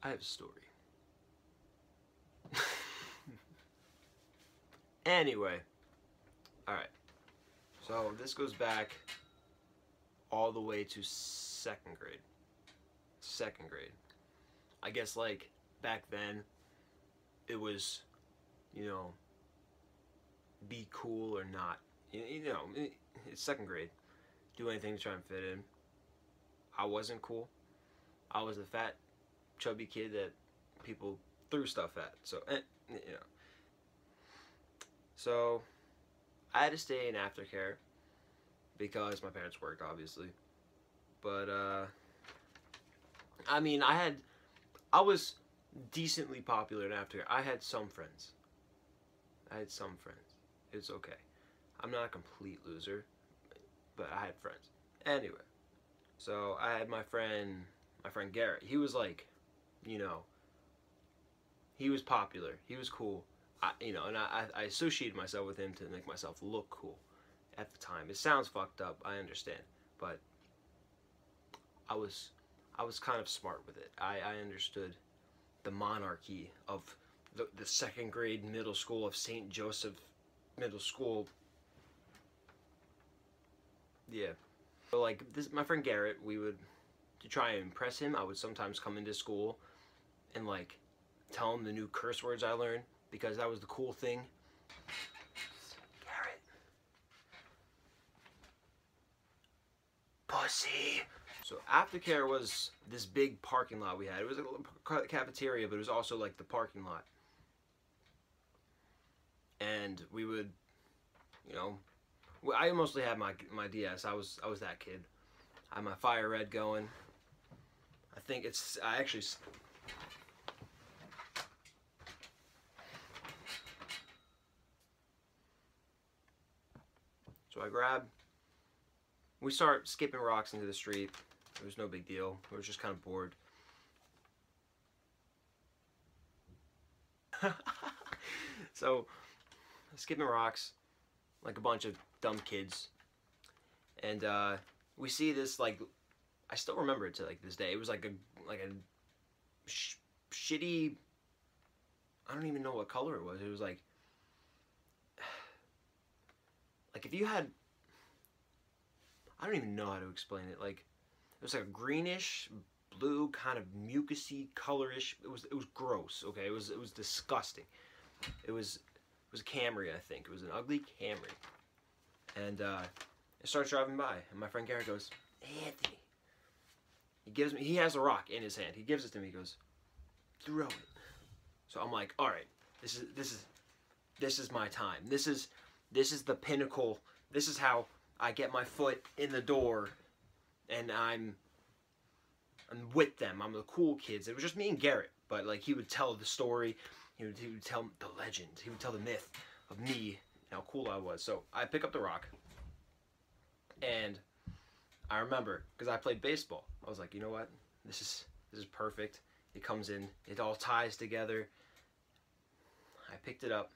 I have a story. Anyway, alright. So this goes back all the way to second grade. Second grade. I guess like back then it was, you know, be cool or not. It's second grade. Do anything to try and fit in. I wasn't cool. I was the fat, chubby kid that people threw stuff at. So, So, I had to stay in aftercare because my parents worked, obviously. But, I mean, I was decently popular in aftercare. I had some friends. It's okay. I'm not a complete loser, but I had friends. Anyway, so I had my friend Garrett. He was like, you know, he was popular. He was cool. And I associated myself with him to make myself look cool at the time. It sounds fucked up, I understand, but I was kind of smart with it. I understood the monarchy of the second grade middle school of St. Joseph Middle School. Yeah. So like this, my friend Garrett, to try and impress him, I would sometimes come into school and like tell him the new curse words I learned because that was the cool thing. Garrett. Pussy. So aftercare was this big parking lot we had. It was a cafeteria, but it was also like the parking lot. And we would, I mostly had my DS. I was that kid. I had my fire red going. I actually. So we start skipping rocks into the street. It was no big deal. We were just kind of bored. So, skipping rocks, like a bunch of dumb kids. And we see this, like, I still remember it to like this day. It was like a shitty, I don't even know what color it was. It was like if you had, I don't even know how to explain it. Like, it was like a greenish, blue, kind of mucusy, colorish. It was gross. Okay, it was disgusting. It was a Camry, I think. It was an ugly Camry. And it starts driving by, and my friend Garrett goes, Anthony. He has a rock in his hand. He gives it to me. He goes, throw it. So I'm like, all right, this is my time. This is the pinnacle. This is how I get my foot in the door, and I'm with them. I'm the cool kids. It was just me and Garrett, but like he would tell the story. He would tell the legend. He would tell the myth of me and how cool I was. So I pick up the rock, and I remember because I played baseball. I was like, you know what? This is perfect. It comes in. It all ties together. I picked it up.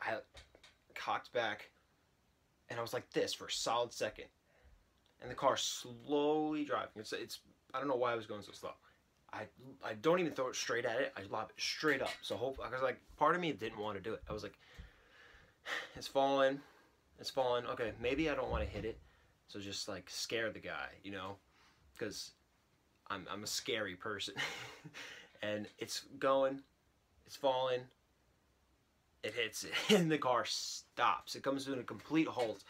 I cocked back, and I was like this for a solid second. And the car slowly driving. It's I don't know why I was going so slow. I don't even throw it straight at it. I lob it straight up. So because like part of me didn't want to do it. I was like, it's falling. Okay, maybe I don't want to hit it. So just like scare the guy, because I'm a scary person. And it's going, it's falling, it hits it, and the car stops. It comes to a complete halt.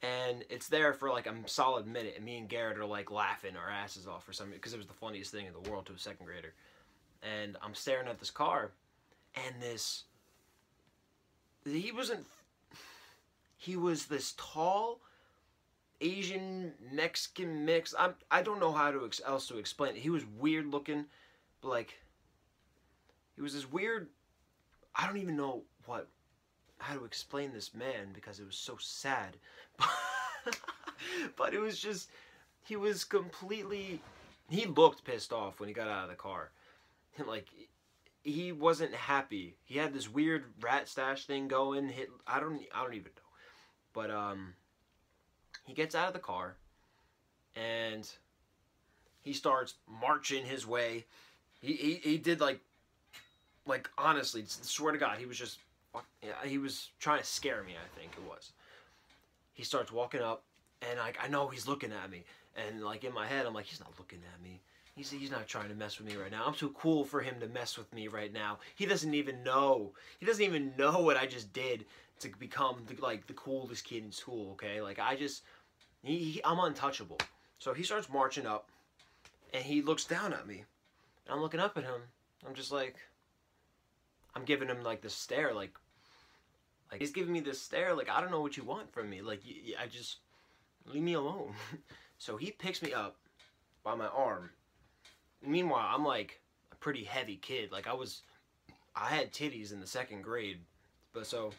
And it's there for like a solid minute, and me and Garrett are like laughing our asses off for some reason, because it was the funniest thing in the world to a second grader. And I'm staring at this car, and he was this tall Asian Mexican mix. I don't know how else to explain it. He was weird looking, but like he was this weird. I don't even know how to explain this man because it was so sad. But it was just, he looked pissed off when he got out of the car. Like, he wasn't happy. He had this weird rat stash thing going. I don't even know. But he gets out of the car and he starts marching his way He did like honestly, swear to God, he was just, yeah, he was trying to scare me. I think it was. He starts walking up, and like I know he's looking at me, and like in my head, I'm like, he's not looking at me. He's not trying to mess with me right now. I'm too cool for him to mess with me right now. He doesn't even know. He doesn't even know what I just did to become the coolest kid in school. Okay, like I'm untouchable. So he starts marching up, and he looks down at me, and I'm looking up at him. I'm just like, I'm giving him like this stare, like he's giving me this stare, like I don't know what you want from me. Like I just leave me alone. So he picks me up by my arm. Meanwhile, I'm like a pretty heavy kid. Like I had titties in the 2nd grade, but so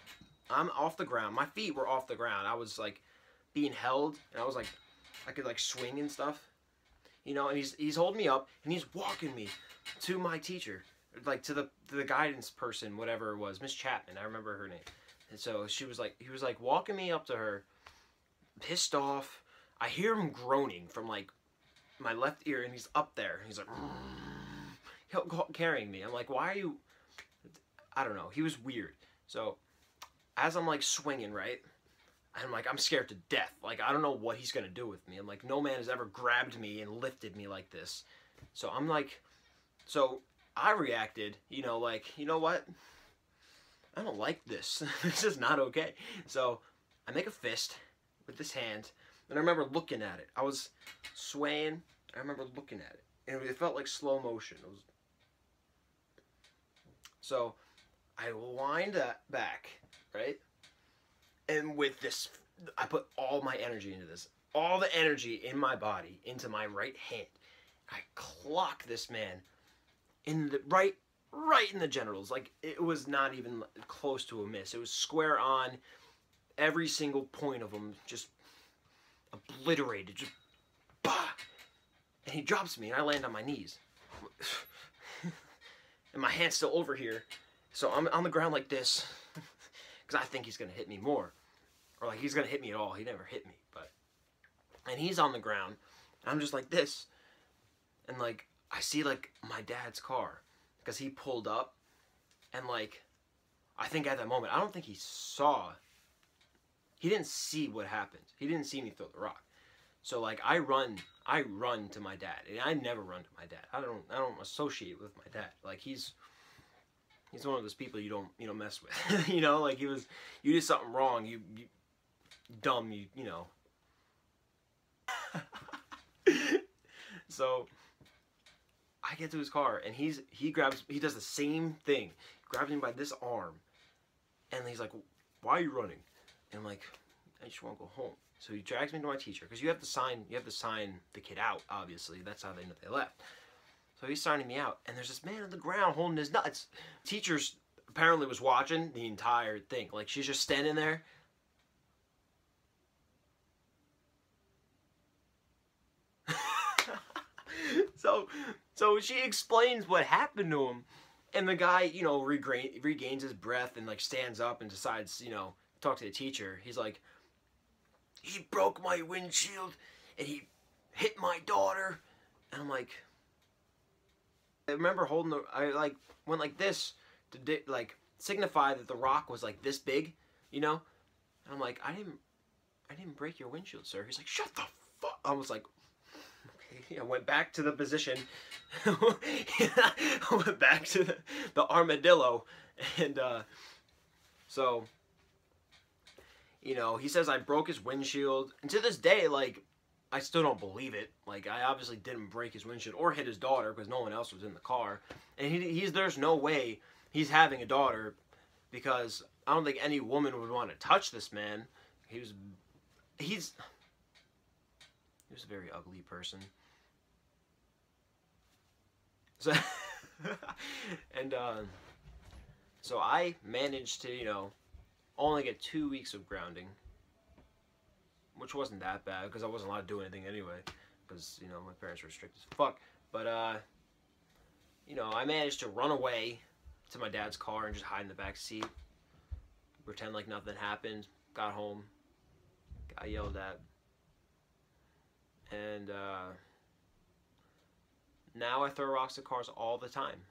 I'm off the ground. My feet were off the ground. I was like being held, and I was like, I could like swing and stuff, you know. And he's holding me up, and he's walking me to my teacher, like to the guidance person, whatever it was, Miss Chapman. I remember her name. And so he was like walking me up to her, pissed off. I hear him groaning from like my left ear, and he's up there. He's like carrying me. I'm like, why are you? I don't know. He was weird. So as I'm like swinging, right, I'm like, I'm scared to death. Like I don't know what he's gonna do with me. I'm like, no man has ever grabbed me and lifted me like this. So I'm like, so I reacted, you know, like, you know what? I don't like this. This is not okay. So I make a fist with this hand, and I remember looking at it. I was swaying. I remember looking at it, and it felt like slow motion. It was... So I wind that back, right? And with this, I put all my energy into this. All the energy in my body into my right hand. I clock this man in the right in the genitals. Like it was not even close to a miss. It was square on. Every single point of them just obliterated. Just bah! And he drops me, and I land on my knees. And my hand's still over here. So I'm on the ground like this. Because I think he's going to hit me more. Or like he's going to hit me at all. He never hit me. And he's on the ground. And I'm just like this. And like I see like my dad's car. Because he pulled up. And like I think at that moment, I don't think he saw. He didn't see what happened. He didn't see me throw the rock. So like I run to my dad. And I never run to my dad. I don't associate with my dad. Like he's one of those people you don't mess with. You know, like you did something wrong, you dumb, you know. So I get to his car, and he does the same thing. He grabs me by this arm, and he's like, "Why are you running?" And I'm like, "I just want to go home." So he drags me to my teacher, because you have to sign the kid out, obviously. That's how they know they left. So he's signing me out, and there's this man on the ground holding his nuts. Teacher's apparently was watching the entire thing. Like, she's just standing there. So she explains what happened to him, and the guy, you know, regains his breath and like stands up and decides, you know, to talk to the teacher. He's like, "He broke my windshield, and he hit my daughter," and I'm like, I remember I like went like this to like signify that the rock was like this big, you know. And I'm like, I didn't break your windshield, sir. He's like, "Shut the fuck." I was like, okay. I went back to the position. I went back to the armadillo, and so, you know, he says I broke his windshield, and to this day, like, I still don't believe it. Like, I obviously didn't break his windshield or hit his daughter, because no one else was in the car. And there's no way he's having a daughter, because I don't think any woman would want to touch this man. He's a very ugly person. So, and so I managed to, you know, only get 2 weeks of grounding, which wasn't that bad, because I wasn't allowed to do anything anyway, because, you know, my parents were strict as fuck. But you know, I managed to run away to my dad's car and just hide in the back seat, pretend like nothing happened. Got home, got yelled at, and Now I throw rocks at cars all the time.